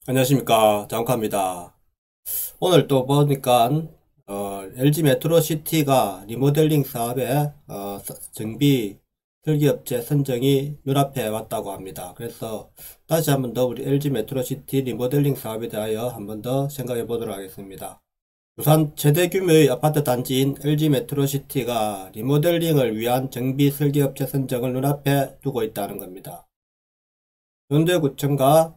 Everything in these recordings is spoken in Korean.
안녕하십니까, 장욱합니다. 오늘 또 보니까 LG 메트로시티가 리모델링 사업에 정비 설계업체 선정이 눈앞에 왔다고 합니다. 그래서 다시 한번 더 우리 LG 메트로시티 리모델링 사업에 대하여 한번 더 생각해 보도록 하겠습니다. 부산 최대 규모의 아파트 단지인 LG 메트로시티가 리모델링을 위한 정비 설계업체 선정을 눈앞에 두고 있다는 겁니다. 현대구청과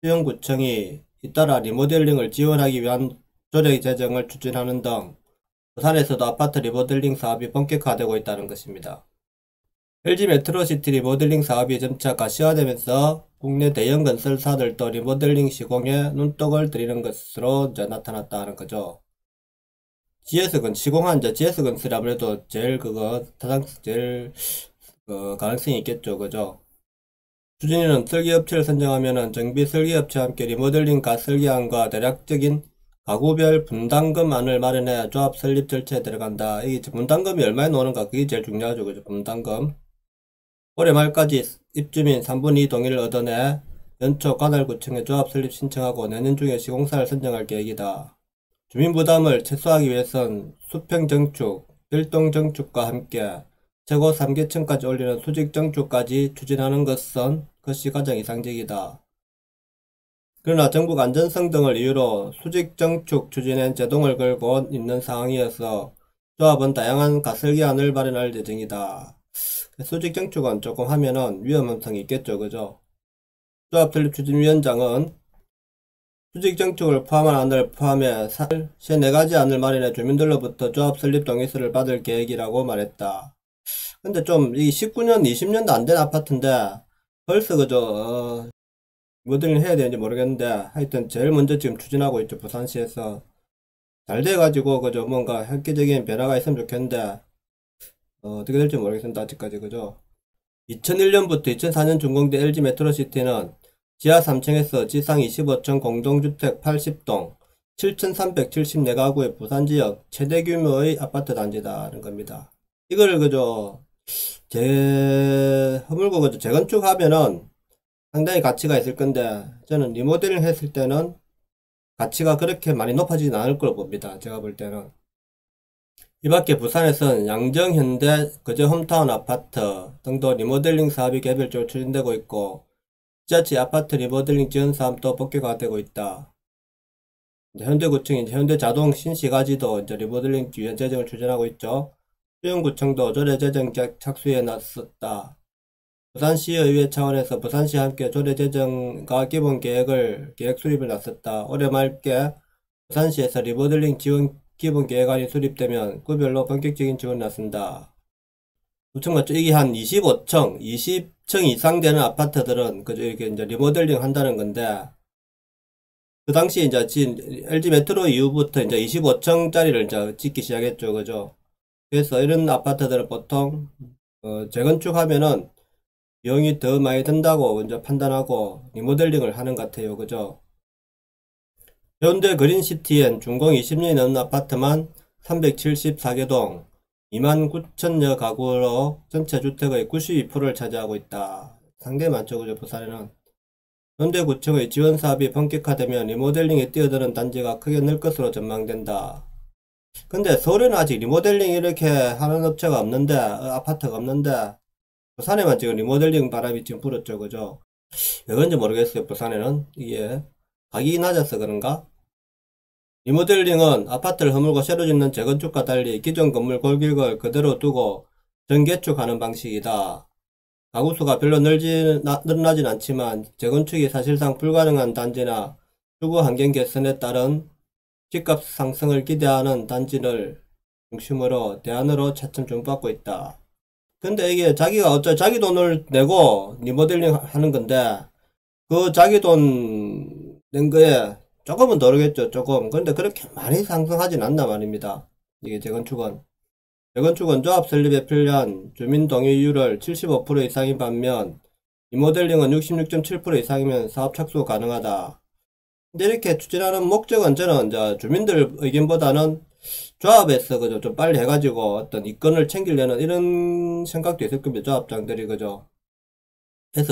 수영구청이 잇따라 리모델링을 지원하기 위한 조례 제정을 추진하는 등 부산에서도 아파트 리모델링 사업이 본격화되고 있다는 것입니다. LG 메트로시티 리모델링 사업이 점차 가시화되면서 국내 대형 건설사들도 리모델링 시공에 눈독을 들이는 것으로 나타났다는 거죠. 시공한 GS건설이 아무래도 제일 가능성이 있겠죠, 그죠? 추진위는 설계업체를 선정하면 정비 설계업체와 함께 리모델링 설계안과 대략적인 가구별 분담금안을 마련해 조합 설립 절차에 들어간다. 이게 분담금이 얼마에 나오는가, 그게 제일 중요하죠. 그죠? 분담금. 올해 말까지 입주민 3분의 2 동의를 얻어내 연초 관할구청에 조합 설립 신청하고 내년 중에 시공사를 선정할 계획이다. 주민 부담을 최소화하기 위해선 수평정축, 일동정축과 함께 최고 3계층까지 올리는 수직정축까지 추진하는 것이 가장 이상적이다. 그러나 정부가 안전성 등을 이유로 수직정축 추진엔 제동을 걸고 있는 상황이어서 조합은 다양한 가설기안을 마련할 예정이다. 수직정축은 조금 하면은 위험성이 있겠죠, 그죠? 조합 설립 추진위원장은 수직정축을 포함한 안을 포함해 34가지 안을 마련해 주민들로부터 조합 설립 동의서를 받을 계획이라고 말했다. 근데 좀, 이 19년, 20년도 안 된 아파트인데, 벌써 모델링 해야 되는지 모르겠는데, 하여튼 제일 먼저 지금 추진하고 있죠, 부산시에서. 잘 돼가지고, 뭔가 획기적인 변화가 있으면 좋겠는데, 어떻게 될지 모르겠습니다, 아직까지, 그죠? 2001년부터 2004년 준공된 LG 메트로시티는 지하 3층에서 지상 25층 공동주택 80동, 7,374가구의 부산지역 최대 규모의 아파트 단지다는 겁니다. 이걸 허물고 재건축하면은 상당히 가치가 있을 건데, 저는 리모델링 했을 때는 가치가 그렇게 많이 높아지진 않을 걸로 봅니다. 제가 볼 때는. 이 밖에 부산에서는 양정, 현대, 거제 홈타운 아파트 등도 리모델링 사업이 개별적으로 추진되고 있고, 지자체 아파트 리모델링 지원 사업도 본격화되고 있다. 현대구청이 현대자동 신시가지도 리모델링 위원 재정을 추진하고 있죠. 수영구청도 조례 제정 착수에 나섰다. 부산시의회 차원에서 부산시와 함께 조례 제정과 계획 수립을 나섰다. 올해 말께 부산시에서 리모델링 지원 기본 계획안이 수립되면 구별로 본격적인 지원을 나선다. 구청 맞죠? 이게 한 20층 이상 되는 아파트들은 이렇게 리모델링 한다는 건데, 그 당시 LG 메트로 이후부터 25층짜리를 짓기 시작했죠, 그죠? 그래서 이런 아파트들은 보통 재건축하면은 비용이 더 많이 든다고 이제 판단하고 리모델링을 하는 것 같아요, 그죠? 현대 그린시티엔 준공 20년이 넘는 아파트만 374개 동 29,000여 가구로 전체 주택의 92%를 차지하고 있다. 상당히 많죠, 그죠? 부산에는. 현대구청의 지원사업이 본격화되면 리모델링에 뛰어드는 단지가 크게 늘 것으로 전망된다. 근데 서울에는 아직 리모델링 이렇게 하는 업체가 없는데, 아파트가 없는데, 부산에만 지금 리모델링 바람이 지금 불었죠, 그죠? 왜 그런지 모르겠어요, 부산에는. 이게 가격이 낮아서 그런가? 리모델링은 아파트를 허물고 새로 짓는 재건축과 달리 기존 건물 골격을 그대로 두고 전개축하는 방식이다. 가구수가 별로 늘어나진 않지만 재건축이 사실상 불가능한 단지나 주거 환경 개선에 따른 집값 상승을 기대하는 단지를 중심으로 대안으로 차츰 주목받고 있다. 근데 이게 자기 돈을 내고 리모델링 하는 건데, 그 자기 돈 낸 거에 조금은 덜겠죠, 조금. 근데 그렇게 많이 상승하진 않나 말입니다. 이게 재건축은 조합 설립에 필요한 주민 동의율을 75% 이상인 반면, 리모델링은 66.7% 이상이면 사업 착수 가능하다. 근데 이렇게 추진하는 목적은 저는 이제 주민들 의견보다는 조합에서 좀 빨리 해가지고 어떤 이권을 챙기려는 이런 생각도 있을 겁니다. 조합장들이 그래서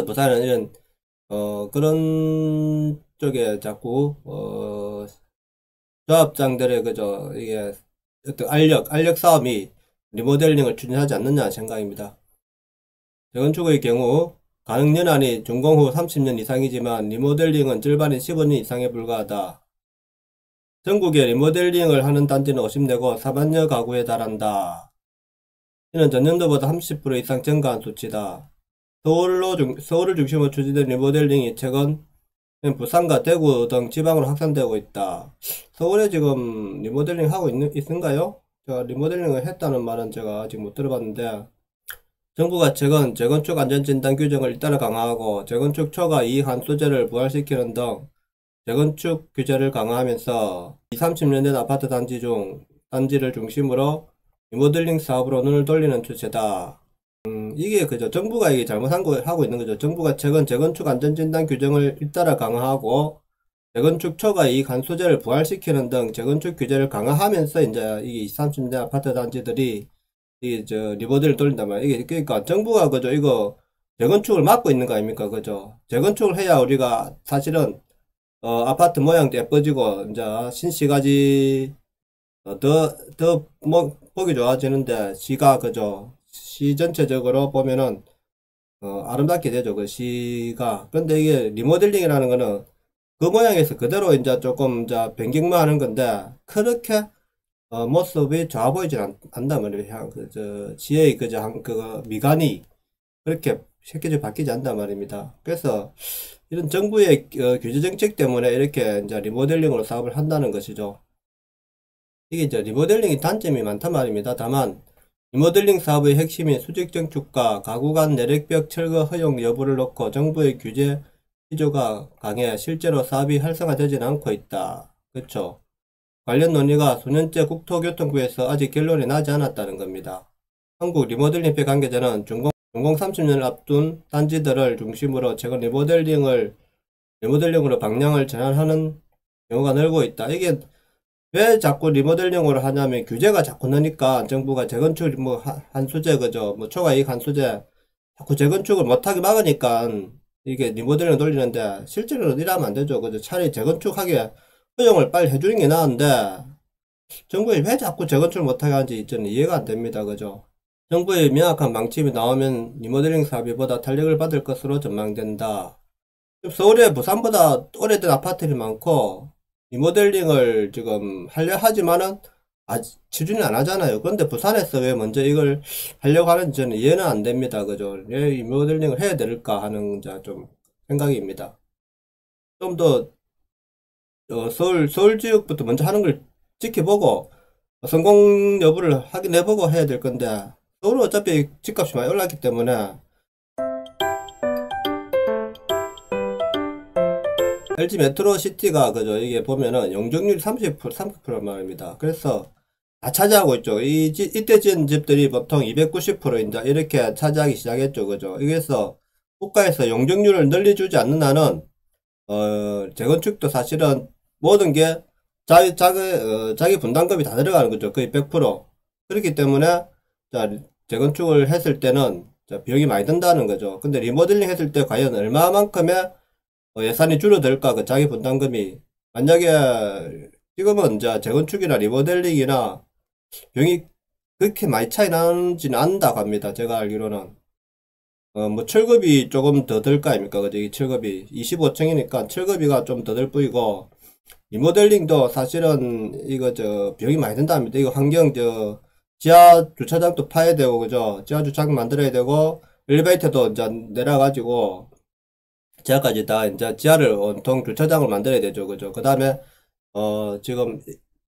부산은 이런 그런 쪽에 자꾸, 조합장들의 그저, 이게, 어떤 알력 싸움이 리모델링을 추진하지 않느냐 생각입니다. 재건축의 경우, 가능연한이 준공 후 30년 이상이지만 리모델링은 절반인 15년 이상에 불과하다. 전국에 리모델링을 하는 단지는 50내고 4만여 가구에 달한다. 이는 전년도보다 30% 이상 증가한 수치다. 서울을 중심으로 추진된 리모델링이 최근 부산과 대구 등 지방으로 확산되고 있다. 서울에 지금 리모델링 하고 있는가요? 제가 리모델링을 했다는 말은 제가 아직 못 들어봤는데, 정부가 최근 재건축 안전진단 규정을 잇따라 강화하고 재건축 초과 이익한 소재를 부활시키는 등 재건축 규제를 강화하면서 20, 30년 된 아파트 단지를 중심으로 리모델링 사업으로 눈을 돌리는 추세다. 이게 그저 정부가 이게 잘못한 거 하고 있는 거죠. 정부가 최근 재건축 안전진단 규정을 잇따라 강화하고 재건축 초과 이익한 소재를 부활시키는 등 재건축 규제를 강화하면서 이제 이게 20, 30년 된 아파트 단지들이 이게 리모델을 돌린단 말이에요. 이게 그러니까 정부가 그저 이거 재건축을 막고 있는 거 아닙니까? 그죠? 재건축을 해야 우리가 사실은 아파트 모양도 예뻐지고 이제 신시가지 더 보기 좋아지는데 시가 그죠? 시 전체적으로 보면은 아름답게 되죠. 그 시가. 근데 이게 리모델링이라는 거는 그 모양에서 그대로 이제 조금 이제 변경만 하는 건데 그렇게 모습이 좋아 보이진 않단 말이에요. 지혜의 그 미간이 그렇게 쉽게 바뀌지 않단 말입니다. 그래서 이런 정부의 규제 정책 때문에 이렇게 이제 리모델링으로 사업을 한다는 것이죠. 이게 이제 리모델링이 단점이 많단 말입니다. 다만 리모델링 사업의 핵심인 수직 증축과 가구 간 내력벽 철거 허용 여부를 놓고 정부의 규제 기조가 강해 실제로 사업이 활성화되지는 않고 있다. 그렇죠? 관련 논의가 수년째 국토교통부에서 아직 결론이 나지 않았다는 겁니다. 한국 리모델링협회 관계자는 준공 30년을 앞둔 단지들을 중심으로 최근 리모델링으로 방향을 전환하는 경우가 늘고 있다. 이게 왜 자꾸 리모델링으로 하냐면 규제가 자꾸 넣으니까 정부가 재건축 한 소재 그죠 뭐 초과이익 한 소재 자꾸 재건축을 못하게 막으니까 이게 리모델링을 돌리는데 실제로는 이러면 안 되죠. 그죠? 차라리 재건축하게 허용을 빨리 해주는 게 나은데 정부에 왜 자꾸 재건축을 못하게 하는지 저는 이해가 안 됩니다. 그죠? 정부의 명확한 방침이 나오면 리모델링 사업이 보다 탄력을 받을 것으로 전망된다. 서울에 부산보다 오래된 아파트들이 많고 리모델링을 지금 하려 하지만은 아직 추진을 안 하잖아요. 그런데 부산에서 왜 먼저 이걸 하려고 하는지 저는 이해는 안 됩니다. 그죠? 왜 리모델링을 해야 될까 하는 좀 생각입니다. 좀 더 서울 지역부터 먼저 하는 걸 지켜보고 성공 여부를 확인해보고 해야 될 건데 서울은 어차피 집값이 많이 올랐기 때문에 LG 메트로시티가 그죠 이게 보면은 용적률 30% 말입니다. 그래서 다 차지하고 있죠. 이때 지은 집들이 보통 290%인데 이렇게 차지하기 시작했죠. 그죠? 그래서 국가에서 용적률을 늘려주지 않는 한은 재건축도 사실은 모든 게 자기 분담금이 다 들어가는 거죠. 거의 100%. 그렇기 때문에 자, 재건축을 했을 때는 비용이 많이 든다는 거죠. 근데 리모델링 했을 때 과연 얼마만큼의 예산이 줄어들까? 그 자기 분담금이. 만약에 지금은 이제 재건축이나 리모델링이나 비용이 그렇게 많이 차이 나지는 않는다고 합니다. 제가 알기로는. 뭐 철급이 조금 더 들 거 아닙니까? 그죠? 이 철급이 25층이니까 철급이가 좀 더 들 뿐이고 리모델링도 사실은 이거 비용이 많이 든답니다. 이거 지하 주차장도 파야 되고 그죠? 지하 주차장 만들어야 되고 엘리베이터도 이제 내려가지고 지하까지 다 이제 지하를 온통 주차장을 만들어야 되죠. 그죠? 그 다음에 지금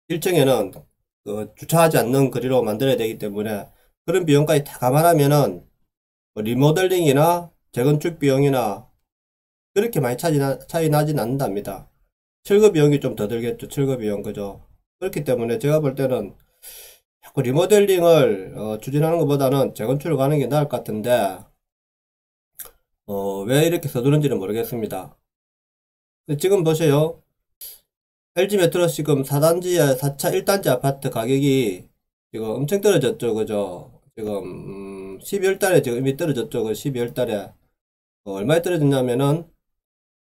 1층에는 주차하지 않는 거리로 만들어야 되기 때문에 그런 비용까지 다 감안하면은 리모델링이나 재건축 비용이나 그렇게 많이 차이 나진 않는답니다. 철거 비용이 좀 더 들겠죠. 철거 비용 그죠? 그렇기 때문에 제가 볼 때는 자꾸 리모델링을 추진하는 것보다는 재건축을 가는 게 나을 것 같은데 왜 이렇게 서두른지는 모르겠습니다. 지금 보세요. LG 메트로 지금 4단지에 4차 1단지 아파트 가격이 지금 엄청 떨어졌죠. 그죠? 지금 12월 달에 지금 이미 떨어졌죠. 그 12월 달에 얼마에 떨어졌냐면은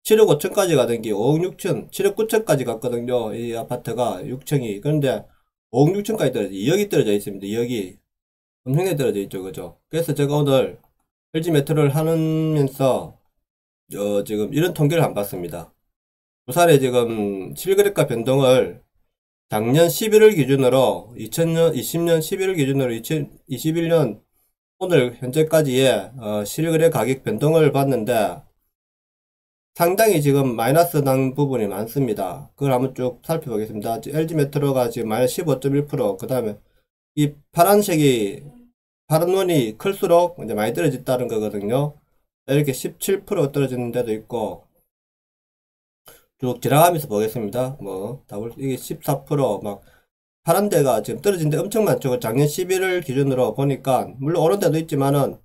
7억 5천까지 가던 게 5억 6천, 7억 9천까지 갔거든요. 이 아파트가 6층이. 그런데 5억 6천까지 떨어져 2억이 떨어져 있습니다. 2억이 엄청나게 떨어져 있죠. 그죠? 그래서 제가 오늘 LG 메트로를 하면서 지금 이런 통계를 안 봤습니다. 부산에 지금 실거래가 변동을 작년 11월 기준으로 2020년 11월 기준으로 2021년 오늘 현재까지의 실거래 가격 변동을 봤는데 상당히 지금 마이너스 난 부분이 많습니다. 그걸 한번 쭉 살펴보겠습니다. LG 메트로가 지금 마이너스 15.1%, 그 다음에 이 파란색이 파란 원이 클수록 이제 많이 떨어졌다는 거거든요. 이렇게 17% 떨어지는 데도 있고 쭉 지나가면서 보겠습니다. 뭐 이게 14%막 파란 데가 지금 떨어진 데 엄청 많죠. 작년 11월 기준으로 보니까 물론 오른 데도 있지만은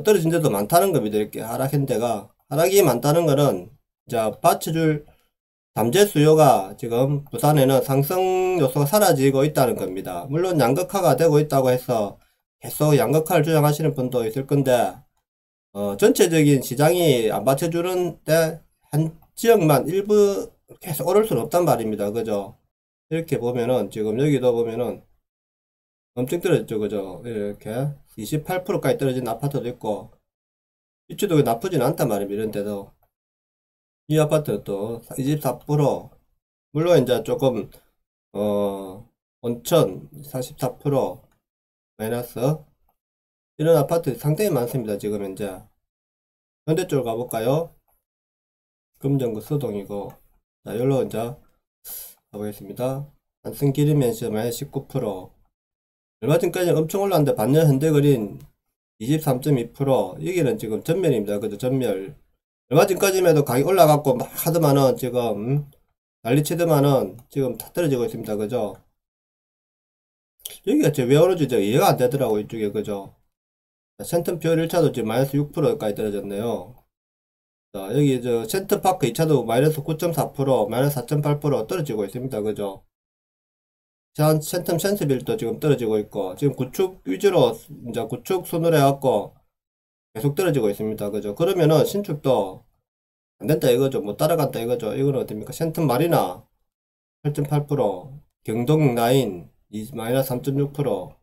떨어진 데도 많다는 겁니다. 이렇게 하락한 데가 하락이 많다는 거는 자 받쳐줄 잠재 수요가 지금 부산에는 상승 요소가 사라지고 있다는 겁니다. 물론 양극화가 되고 있다고 해서 계속 양극화를 주장하시는 분도 있을 건데 전체적인 시장이 안 받쳐주는데 한 지역만 일부 계속 오를 수는 없단 말입니다. 그죠? 이렇게 보면은 지금 여기도 보면은 엄청 떨어졌죠. 그죠? 이렇게 28%까지 떨어진 아파트도 있고 입주도 나쁘진 않단 말입니다. 이런 데도 이 아파트 또 24%, 물론 이제 조금 온천 44% 마이너스 이런 아파트 상당히 많습니다. 지금 현재 현대 쪽으로 가볼까요? 금정구 수동이고 자 여기로 이제 가보겠습니다. 한승기리면시 마이너스 19%, 얼마 전까지 엄청 올랐는데 반년 현대그린 23.2%, 여기는 지금 전멸입니다. 그죠? 전멸. 얼마 전까지만 해도 가격이 올라갔고 막 하더만은 지금 난리치더만은 지금 다 떨어지고 있습니다. 그죠? 여기가 왜 오른지 이해가 안 되더라고 이쪽에. 그죠? 센텀표 1차도 지금 마이너스 6%까지 떨어졌네요. 자 여기 센터파크 2차도 마이너스 9.4%, 마이너스 4.8% 떨어지고 있습니다. 그죠? 센텀 센스빌도 지금 떨어지고 있고 지금 구축 위주로 이제 구축 손을 해갖고 계속 떨어지고 있습니다. 그죠? 그러면은 신축도 안 된다 이거죠. 못 따라간다 이거죠. 이거는 어떻습니까? 센텀 마리나 8.8%, 경동 라인 마이너스 3.6%,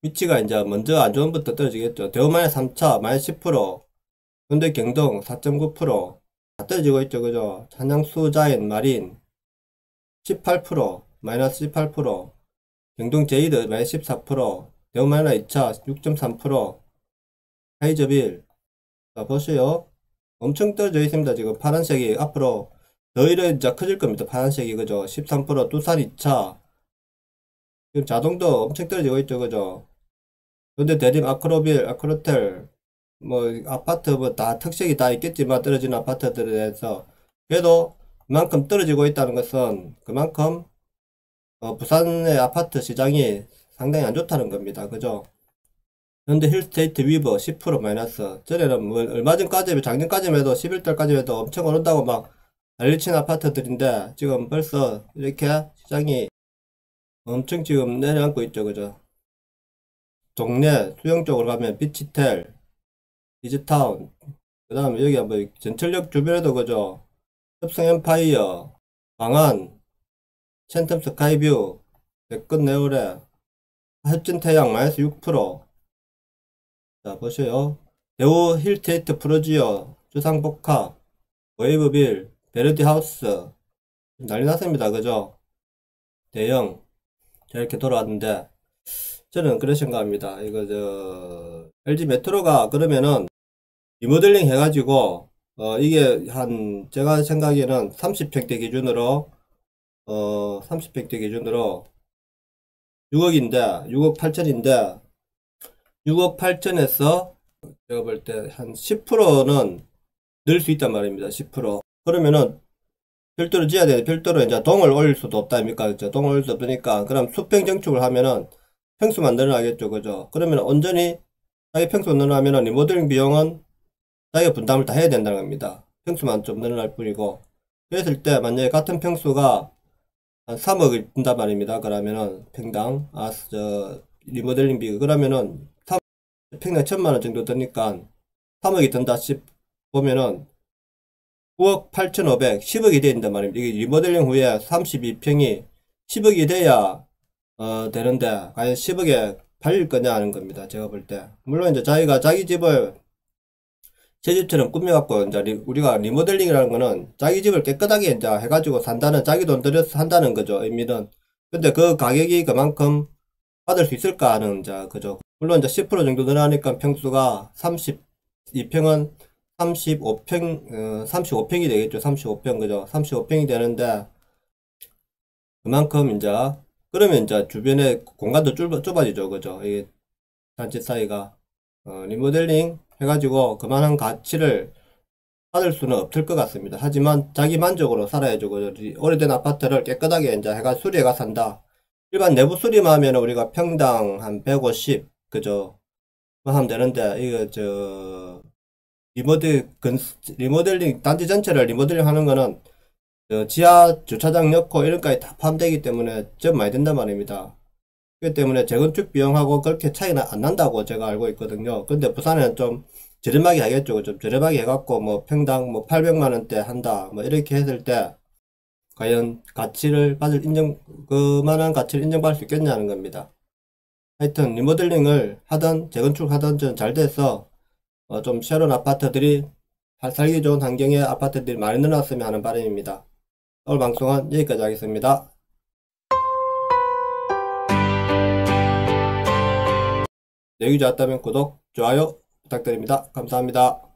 위치가 이제 먼저 안 좋은 부터 떨어지겠죠. 대우마이너스 3차 마이너스 10%, 현대 경동 4.9%다 떨어지고 있죠. 그죠? 찬양수 자인 마린 18%, 마이너스 18%, 경동 제이드 마이너스 14%, 대우마이너스 2차 6.3%, 하이저빌 자 보세요. 엄청 떨어져 있습니다. 지금 파란색이 앞으로 더 이제 커질 겁니다. 파란색이 그죠? 13% 두산 2차 지금 자동도 엄청 떨어지고 있죠. 그죠? 근데 대림 아크로빌 아크로텔 뭐 아파트 뭐 다 특색이 다 있겠지만 떨어진 아파트들에 대해서 그래도 그만큼 떨어지고 있다는 것은 그만큼 부산의 아파트 시장이 상당히 안 좋다는 겁니다. 그죠? 현대 힐스테이트 위버 10% 마이너스. 전에는 뭐 얼마 전까지 작년까지만 해도 11달까지 해도 엄청 오른다고 막 난리친 아파트들인데 지금 벌써 이렇게 시장이 엄청 지금 내려앉고 있죠. 그죠? 동네 수영 쪽으로 가면 비치텔, 이즈타운, 그 다음에 여기 뭐 전철역 주변에도 그죠? 흡성 엠파이어, 광안, 센텀 스카이뷰, 백근 네오레, 흡진태양 마이너스 6%. 자 보세요. 대우 힐스테이트 프로지오, 주상복합, 웨이브빌, 베르디하우스 난리 났습니다. 그죠? 대형 자 이렇게 돌아왔는데 저는 그런 생각합니다. 이거 LG 메트로가 그러면은 리모델링 해가지고 이게 한 제가 생각에는 30평대 기준으로 30평대 기준으로 6억인데 6억 8천인데 6억 8천에서 제가 볼 때 한 10%는 늘 수 있단 말입니다. 10%. 그러면은 별도로 지어야 되는데 별도로 이제 동을 올릴 수도 없다 아닙니까? 그죠? 동을 올릴 수 없으니까 그럼 수평 정축을 하면은 평수만 늘어나겠죠. 그죠? 그러면 온전히 자기 평수 늘어나면은 리모델링 비용은 자기가 분담을 다 해야 된다는 겁니다. 평수만 좀 늘어날 뿐이고 그랬을 때 만약에 같은 평수가 한 3억을 든단 말입니다. 그러면은 평당 리모델링 비가 그러면은 평당 1,000만원 정도 드니까 3억이 든다 싶 보면은 9억 8,500, 10억이 된단 말입니다. 이게 리모델링 후에 32평이 10억이 돼야 되는데 과연 10억에 팔릴 거냐 하는 겁니다. 제가 볼 때. 물론 이제 자기가 자기 집을 제 집처럼 꾸며갖고 이제 우리가 리모델링이라는 거는 자기 집을 깨끗하게 이제 해가지고 산다는, 자기 돈 들여서 산다는 거죠. 의미는. 근데 그 가격이 그만큼 받을 수 있을까 하는 이제 그죠. 물론 이제 10% 정도 늘어나니까 평수가 32평은 35평이 되겠죠. 35평 그죠. 35평이 되는데 그만큼 이제 그러면 이제 주변에 공간도 좁아지죠. 그죠. 이게 단지 사이가 리모델링 해가지고 그만한 가치를 받을 수는 없을 것 같습니다. 하지만 자기 만족으로 살아야죠. 그죠. 오래된 아파트를 깨끗하게 이제 해가 수리해가 산다. 일반 내부 수리만 하면 우리가 평당 한 150 그죠. 하면 되는데 이거 리모델링 단지 전체를 리모델링 하는 거는 지하 주차장 넣고 이런 까지 다 포함되기 때문에 좀 많이 든단 말입니다. 그렇기 때문에 재건축 비용하고 그렇게 차이는 안 난다고 제가 알고 있거든요. 근데 부산은 좀 저렴하게 하겠죠. 좀 저렴하게 해갖고 뭐 평당 뭐 800만원대 한다 뭐 이렇게 했을 때 과연 가치를 그만한 가치를 인정받을 수 있겠냐는 겁니다. 하여튼 리모델링을 하던 재건축 하던 좀 잘 돼서 좀 새로운 아파트들이 살기 좋은 환경의 아파트들이 많이 늘어났으면 하는 바람입니다. 오늘 방송은 여기까지 하겠습니다. 내용이 좋았다면 구독, 좋아요 부탁드립니다. 감사합니다.